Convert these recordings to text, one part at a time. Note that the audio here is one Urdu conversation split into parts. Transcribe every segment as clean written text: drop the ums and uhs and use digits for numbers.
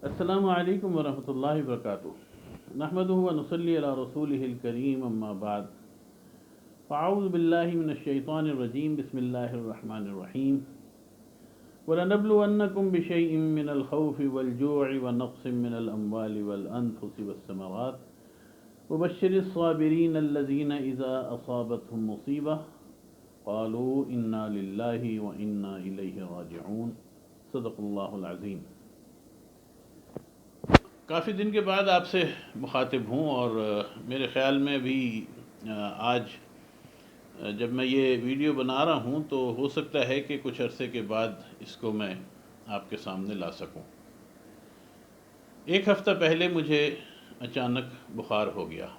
السلام علیکم ورحمۃ اللہ وبرکاتہ۔ نحمدہ و نصلی علی رسولہ الکریم، اما بعد فاعوذ باللہ من الشیطان الرجیم، بسم اللہ الرحمن الرحیم۔ وَلَنَبْلُوَنَّكُمْ بِشَيْءٍ مِّنَ الْخَوْفِ وَالْجُوعِ وَنَقْصٍ مِّنَ الْأَمْوَالِ وَالْأَنفُسِ وَالثَّمَرَاتِ وَبَشِّرِ الصَّابِرِينَ الَّذِينَ إِذَا أَصَابَتْهُم مُّصِيبَةٌ قَالُوا إِنَّا لِلَّهِ وَإِنَّا إِلَيْهِ رَاجِعُونَ۔ صدق اللہ العظیم۔ کافی دن کے بعد آپ سے مخاطب ہوں، اور میرے خیال میں بھی آج جب میں یہ ویڈیو بنا رہا ہوں تو ہو سکتا ہے کہ کچھ عرصے کے بعد اس کو میں آپ کے سامنے لا سکوں۔ ایک ہفتہ پہلے مجھے اچانک بخار ہو گیا،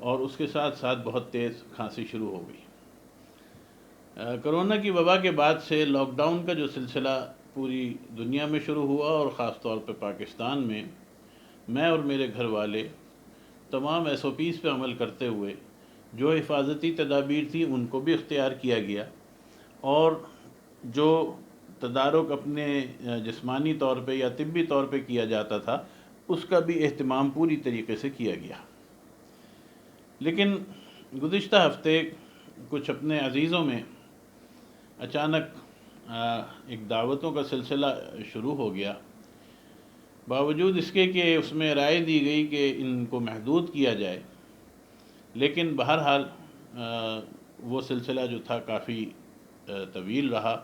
اور اس کے ساتھ ساتھ بہت تیز کھانسی شروع ہو گئی۔ کرونا کی وبا کے بعد سے لاک ڈاؤن کا جو سلسلہ پوری دنیا میں شروع ہوا، اور خاص طور پہ پاکستان میں اور میرے گھر والے تمام SOPs پہ عمل کرتے ہوئے جو حفاظتی تدابیر تھیں ان کو بھی اختیار کیا گیا، اور جو تدارک اپنے جسمانی طور پہ یا طبی طور پہ کیا جاتا تھا اس کا بھی اہتمام پوری طریقے سے کیا گیا۔ لیکن گزشتہ ہفتے کچھ اپنے عزیزوں میں اچانک ایک دعوتوں کا سلسلہ شروع ہو گیا، باوجود اس کے کہ اس میں رائے دی گئی کہ ان کو محدود کیا جائے، لیکن بہرحال وہ سلسلہ جو تھا کافی طویل رہا،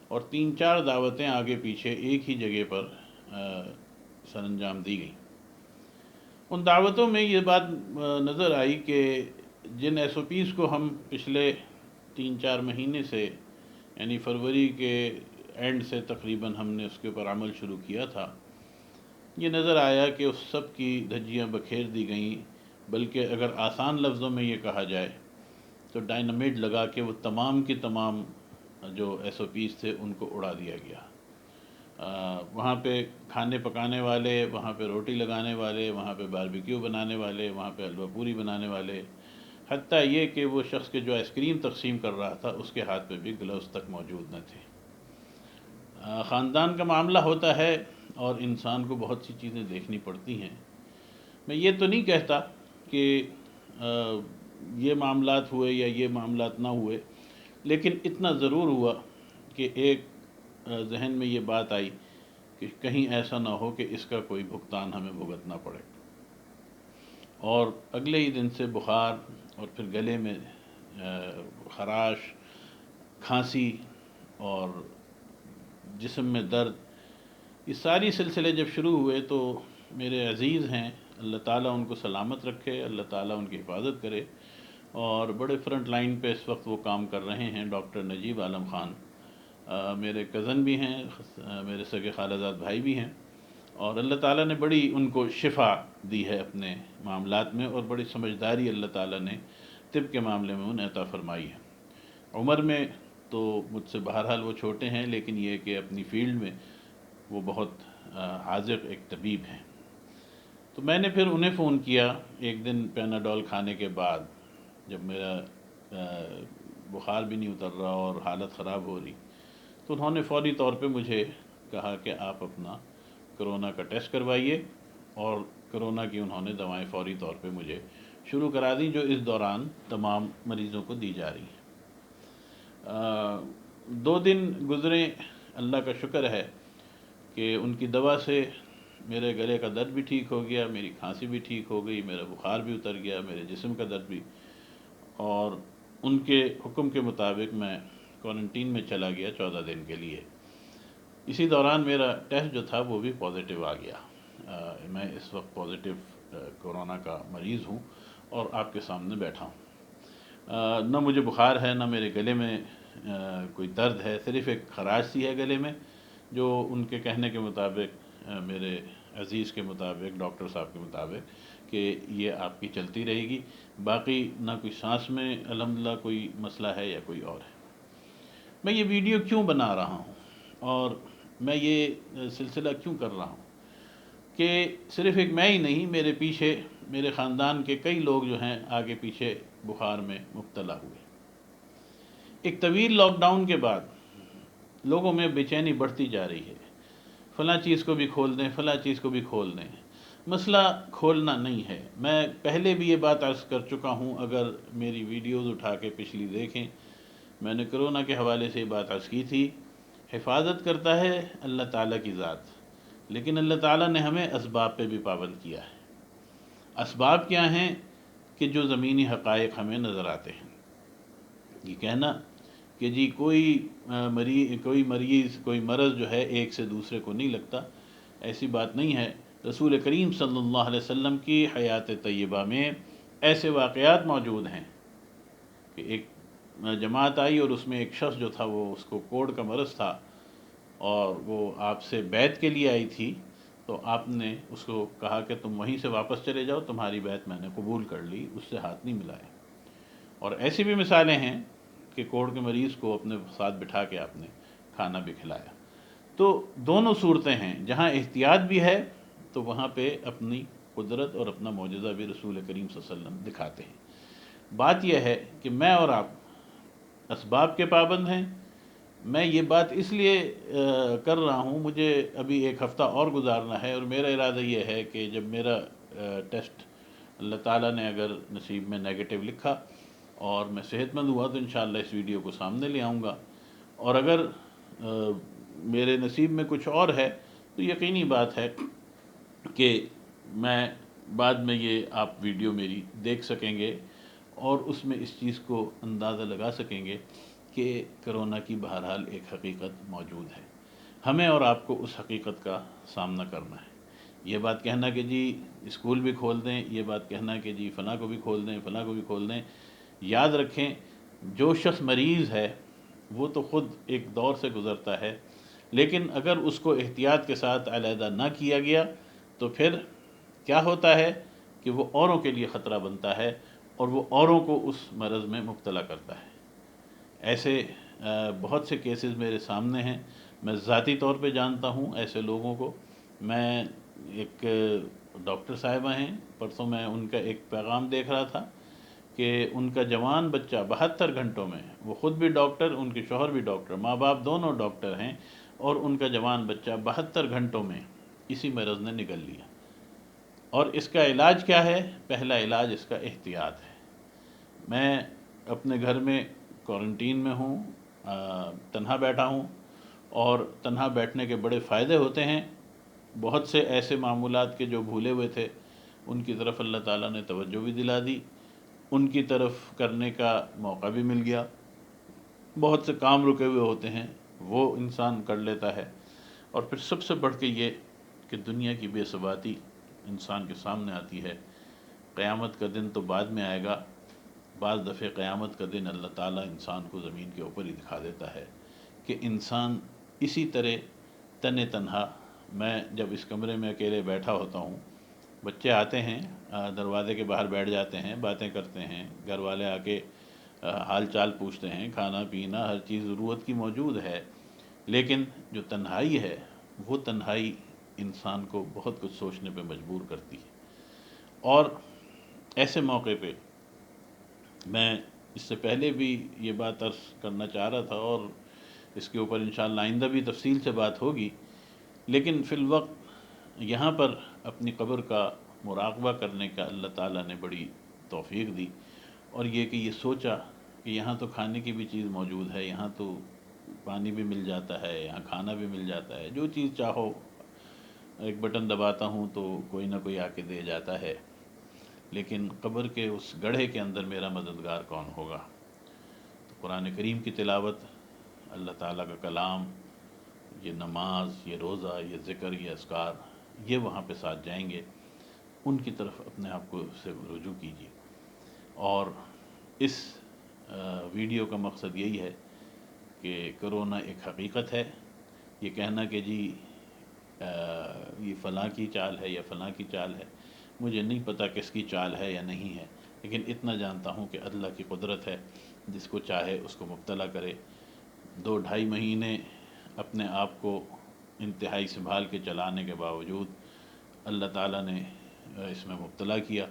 اور 3-4 دعوتیں آگے پیچھے ایک ہی جگہ پر سر انجام دی گئی۔ ان دعوتوں میں یہ بات نظر آئی کہ جن SOPs کو ہم پچھلے 3-4 مہینے سے، یعنی فروری کے اینڈ سے تقریباً ہم نے اس کے اوپر عمل شروع کیا تھا، یہ نظر آیا کہ اس سب کی دھجیاں بکھیر دی گئیں، بلکہ اگر آسان لفظوں میں یہ کہا جائے تو ڈائنامیٹ لگا کے وہ تمام کی تمام جو SOPs تھے ان کو اڑا دیا گیا۔ وہاں پہ کھانے پکانے والے، وہاں پہ روٹی لگانے والے، وہاں پہ باربیکیو بنانے والے، وہاں پہ حلوہ پوری بنانے والے، حتیٰ یہ کہ وہ شخص کے جو آئس کریم تقسیم کر رہا تھا اس کے ہاتھ پہ بھی گلوز تک موجود نہ تھے۔ خاندان کا معاملہ ہوتا ہے اور انسان کو بہت سی چیزیں دیکھنی پڑتی ہیں۔ میں یہ تو نہیں کہتا کہ یہ معاملات ہوئے یا یہ معاملات نہ ہوئے، لیکن اتنا ضرور ہوا کہ ایک ذہن میں یہ بات آئی کہ کہیں ایسا نہ ہو کہ اس کا کوئی بھگتان ہمیں بھگتنا پڑے، اور اگلے ہی دن سے بخار، اور پھر گلے میں خراش، کھانسی اور جسم میں درد، یہ ساری سلسلے جب شروع ہوئے تو میرے عزیز ہیں، اللہ تعالیٰ ان کو سلامت رکھے، اللہ تعالیٰ ان کی حفاظت کرے، اور بڑے فرنٹ لائن پہ اس وقت وہ کام کر رہے ہیں، ڈاکٹر نجیب عالم خان میرے کزن بھی ہیں، میرے سگے خالہ زاد بھائی بھی ہیں، اور اللہ تعالیٰ نے بڑی ان کو شفا دی ہے اپنے معاملات میں، اور بڑی سمجھداری اللہ تعالیٰ نے طب کے معاملے میں انہیں عطا فرمائی ہے۔ عمر میں تو مجھ سے بہرحال وہ چھوٹے ہیں، لیکن یہ کہ اپنی فیلڈ میں وہ بہت حاذق ایک طبیب ہیں۔ تو میں نے پھر انہیں فون کیا ایک دن پیناڈول کھانے کے بعد، جب میرا بخار بھی نہیں اتر رہا اور حالت خراب ہو رہی، تو انہوں نے فوری طور پہ مجھے کہا کہ آپ اپنا کرونا کا ٹیسٹ کروائیے، اور کرونا کی انہوں نے دوائیں فوری طور پہ مجھے شروع کرا دیں، جو اس دوران تمام مریضوں کو دی جا رہی ہیں۔ 2 دن گزرے، اللہ کا شکر ہے کہ ان کی دوا سے میرے گلے کا درد بھی ٹھیک ہو گیا، میری کھانسی بھی ٹھیک ہو گئی، میرا بخار بھی اتر گیا، میرے جسم کا درد بھی، اور ان کے حکم کے مطابق میں کوارنٹین میں چلا گیا 14 دن کے لیے۔ اسی دوران میرا ٹیسٹ جو تھا وہ بھی پازیٹیو آ گیا۔ میں اس وقت پازیٹیو کورونا کا مریض ہوں، اور آپ کے سامنے بیٹھا ہوں۔ نہ مجھے بخار ہے، نہ میرے گلے میں کوئی درد ہے، صرف ایک خراش سی ہے گلے میں، جو ان کے کہنے کے مطابق، میرے عزیز کے مطابق، ڈاکٹر صاحب کے مطابق، کہ یہ آپ کی چلتی رہے گی، باقی نہ کوئی سانس میں الحمدللہ کوئی مسئلہ ہے یا کوئی اور ہے۔ میں یہ ویڈیو کیوں بنا رہا ہوں، اور میں یہ سلسلہ کیوں کر رہا ہوں، کہ صرف ایک میں ہی نہیں، میرے پیچھے میرے خاندان کے کئی لوگ جو ہیں آگے پیچھے بخار میں مبتلا ہوئے۔ ایک طویل لاک ڈاؤن کے بعد لوگوں میں بے چینی بڑھتی جا رہی ہے۔ فلاں چیز کو بھی کھول دیں، فلاں چیز کو بھی کھول دیں۔ مسئلہ کھولنا نہیں ہے، میں پہلے بھی یہ بات عرض کر چکا ہوں، اگر میری ویڈیوز اٹھا کے پچھلی دیکھیں، میں نے کرونا کے حوالے سے یہ بات عرض کی تھی۔ حفاظت کرتا ہے اللہ تعالیٰ کی ذات، لیکن اللہ تعالیٰ نے ہمیں اسباب پہ بھی پابند کیا ہے۔ اسباب کیا ہیں؟ کہ جو زمینی حقائق ہمیں نظر آتے ہیں۔ یہ کہنا کہ جی کوئی مریض کوئی مرض جو ہے ایک سے دوسرے کو نہیں لگتا، ایسی بات نہیں ہے۔ رسول کریم صلی اللہ علیہ وسلم کی حیات طیبہ میں ایسے واقعات موجود ہیں کہ ایک جماعت آئی اور اس میں ایک شخص جو تھا وہ اس کو کوڑ کا مرض تھا، اور وہ آپ سے بیعت کے لیے آئی تھی، تو آپ نے اس کو کہا کہ تم وہیں سے واپس چلے جاؤ، تمہاری بیعت میں نے قبول کر لی، اس سے ہاتھ نہیں ملائے۔ اور ایسی بھی مثالیں ہیں کہ کوڑ کے مریض کو اپنے ساتھ بٹھا کے آپ نے کھانا بھی کھلایا۔ تو دونوں صورتیں ہیں، جہاں احتیاط بھی ہے تو وہاں پہ اپنی قدرت اور اپنا معجزہ بھی رسول کریم صلی اللہ علیہ وسلم دکھاتے ہیں۔ بات یہ ہے کہ میں اور آپ اسباب کے پابند ہیں۔ میں یہ بات اس لیے کر رہا ہوں، مجھے ابھی ایک ہفتہ اور گزارنا ہے، اور میرا ارادہ یہ ہے کہ جب میرا ٹیسٹ اللہ تعالیٰ نے اگر نصیب میں نیگیٹو لکھا اور میں صحت مند ہوا تو انشاءاللہ اس ویڈیو کو سامنے لے آؤں گا، اور اگر میرے نصیب میں کچھ اور ہے تو یقینی بات ہے کہ میں بعد میں یہ آپ ویڈیو میری دیکھ سکیں گے اور اس میں اس چیز کو اندازہ لگا سکیں گے کہ کرونا کی بہرحال ایک حقیقت موجود ہے۔ ہمیں اور آپ کو اس حقیقت کا سامنا کرنا ہے۔ یہ بات کہنا کہ جی اسکول بھی کھول دیں، یہ بات کہنا کہ جی فلاں کو بھی کھول دیں، فلاں کو بھی کھول دیں، یاد رکھیں جو شخص مریض ہے وہ تو خود ایک دور سے گزرتا ہے، لیکن اگر اس کو احتیاط کے ساتھ علیحدہ نہ کیا گیا تو پھر کیا ہوتا ہے کہ وہ اوروں کے لیے خطرہ بنتا ہے اور وہ اوروں کو اس مرض میں مبتلا کرتا ہے۔ ایسے بہت سے کیسز میرے سامنے ہیں، میں ذاتی طور پہ جانتا ہوں ایسے لوگوں کو۔ میں ایک ڈاکٹر صاحبہ ہیں، پرسوں میں ان کا ایک پیغام دیکھ رہا تھا کہ ان کا جوان بچہ 72 گھنٹوں میں، وہ خود بھی ڈاکٹر، ان کے شوہر بھی ڈاکٹر، ماں باپ دونوں ڈاکٹر ہیں، اور ان کا جوان بچہ 72 گھنٹوں میں اسی مرض نے نگل لیا۔ اور اس کا علاج کیا ہے؟ پہلا علاج اس کا احتیاط ہے۔ میں اپنے گھر میں کوارنٹین میں ہوں، تنہا بیٹھا ہوں، اور تنہا بیٹھنے کے بڑے فائدے ہوتے ہیں۔ بہت سے ایسے معمولات کے جو بھولے ہوئے تھے ان کی طرف اللہ تعالیٰ نے توجہ بھی دلا دی، ان کی طرف کرنے کا موقع بھی مل گیا۔ بہت سے کام رکے ہوئے ہوتے ہیں وہ انسان کر لیتا ہے، اور پھر سب سے بڑھ کے یہ کہ دنیا کی بے ثباتی انسان کے سامنے آتی ہے۔ قیامت کا دن تو بعد میں آئے گا، بعض دفعہ قیامت کا دن اللہ تعالیٰ انسان کو زمین کے اوپر ہی دکھا دیتا ہے کہ انسان اسی طرح تن تنہا، میں جب اس کمرے میں اکیلے بیٹھا ہوتا ہوں، بچے آتے ہیں دروازے کے باہر بیٹھ جاتے ہیں، باتیں کرتے ہیں، گھر والے آ کے حال چال پوچھتے ہیں، کھانا پینا ہر چیز ضرورت کی موجود ہے، لیکن جو تنہائی ہے وہ تنہائی انسان کو بہت کچھ سوچنے پہ مجبور کرتی ہے۔ اور ایسے موقع پہ میں اس سے پہلے بھی یہ بات عرض کرنا چاہ رہا تھا، اور اس کے اوپر انشاءاللہ آئندہ بھی تفصیل سے بات ہوگی، لیکن فی الوقت یہاں پر اپنی قبر کا مراقبہ کرنے کا اللہ تعالیٰ نے بڑی توفیق دی، اور یہ کہ یہ سوچا کہ یہاں تو کھانے کی بھی چیز موجود ہے، یہاں تو پانی بھی مل جاتا ہے، یہاں کھانا بھی مل جاتا ہے، جو چیز چاہو ایک بٹن دباتا ہوں تو کوئی نہ کوئی آ کے دے جاتا ہے، لیکن قبر کے اس گڑھے کے اندر میرا مددگار کون ہوگا؟ تو قرآن کریم کی تلاوت، اللہ تعالیٰ کا کلام، یہ نماز، یہ روزہ، یہ ذکر، یہ اذکار، یہ وہاں پہ ساتھ جائیں گے، ان کی طرف اپنے آپ کو سے رجوع کیجیے۔ اور اس ویڈیو کا مقصد یہی ہے کہ کرونا ایک حقیقت ہے۔ یہ کہنا کہ جی یہ فلاں کی چال ہے یا فلاں کی چال ہے، مجھے نہیں پتہ کس کی چال ہے یا نہیں ہے، لیکن اتنا جانتا ہوں کہ اللہ کی قدرت ہے، جس کو چاہے اس کو مبتلا کرے۔ 2-2.5 مہینے اپنے آپ کو انتہائی سنبھال کے چلانے کے باوجود اللہ تعالیٰ نے اس میں مبتلا کیا۔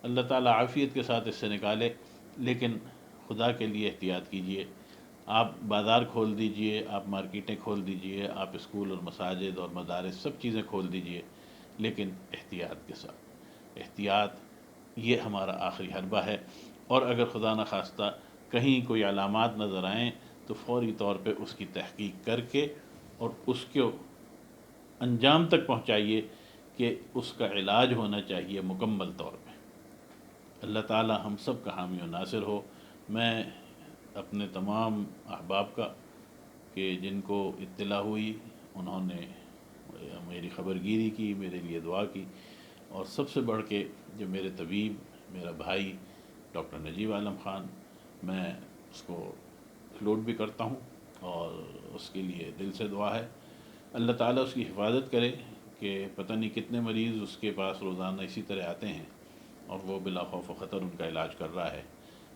اللہ تعالیٰ عافیت کے ساتھ اس سے نکالے، لیکن خدا کے لیے احتیاط کیجیے۔ آپ بازار کھول دیجئے، آپ مارکیٹیں کھول دیجئے، آپ اسکول اور مساجد اور مدارس سب چیزیں کھول دیجئے، لیکن احتیاط کے ساتھ۔ احتیاط یہ ہمارا آخری حربہ ہے، اور اگر خدا نخواستہ کہیں کوئی علامات نظر آئیں تو فوری طور پہ اس کی تحقیق کر کے اور اس کو انجام تک پہنچائیے کہ اس کا علاج ہونا چاہیے مکمل طور پہ۔ اللہ تعالی ہم سب کا حامی و ناصر ہو۔ میں اپنے تمام احباب کا کہ جن کو اطلاع ہوئی انہوں نے میری خبر گیری کی، میرے لیے دعا کی، اور سب سے بڑھ کے جو میرے طبیب میرا بھائی ڈاکٹر نجیب عالم خان، میں اس کو سلوٹ بھی کرتا ہوں اور اس کے لیے دل سے دعا ہے۔ اللہ تعالیٰ اس کی حفاظت کرے کہ پتہ نہیں کتنے مریض اس کے پاس روزانہ اسی طرح آتے ہیں اور وہ بلا خوف و خطر ان کا علاج کر رہا ہے۔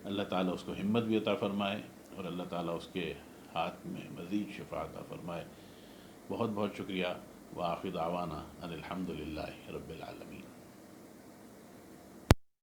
اللہ تعالیٰ اس کو ہمت بھی عطا فرمائے اور اللہ تعالیٰ اس کے ہاتھ میں مزید شفا عطا فرمائے۔ بہت بہت شکریہ۔ وآخر دعوانا ان الحمد للہ رب العالمین۔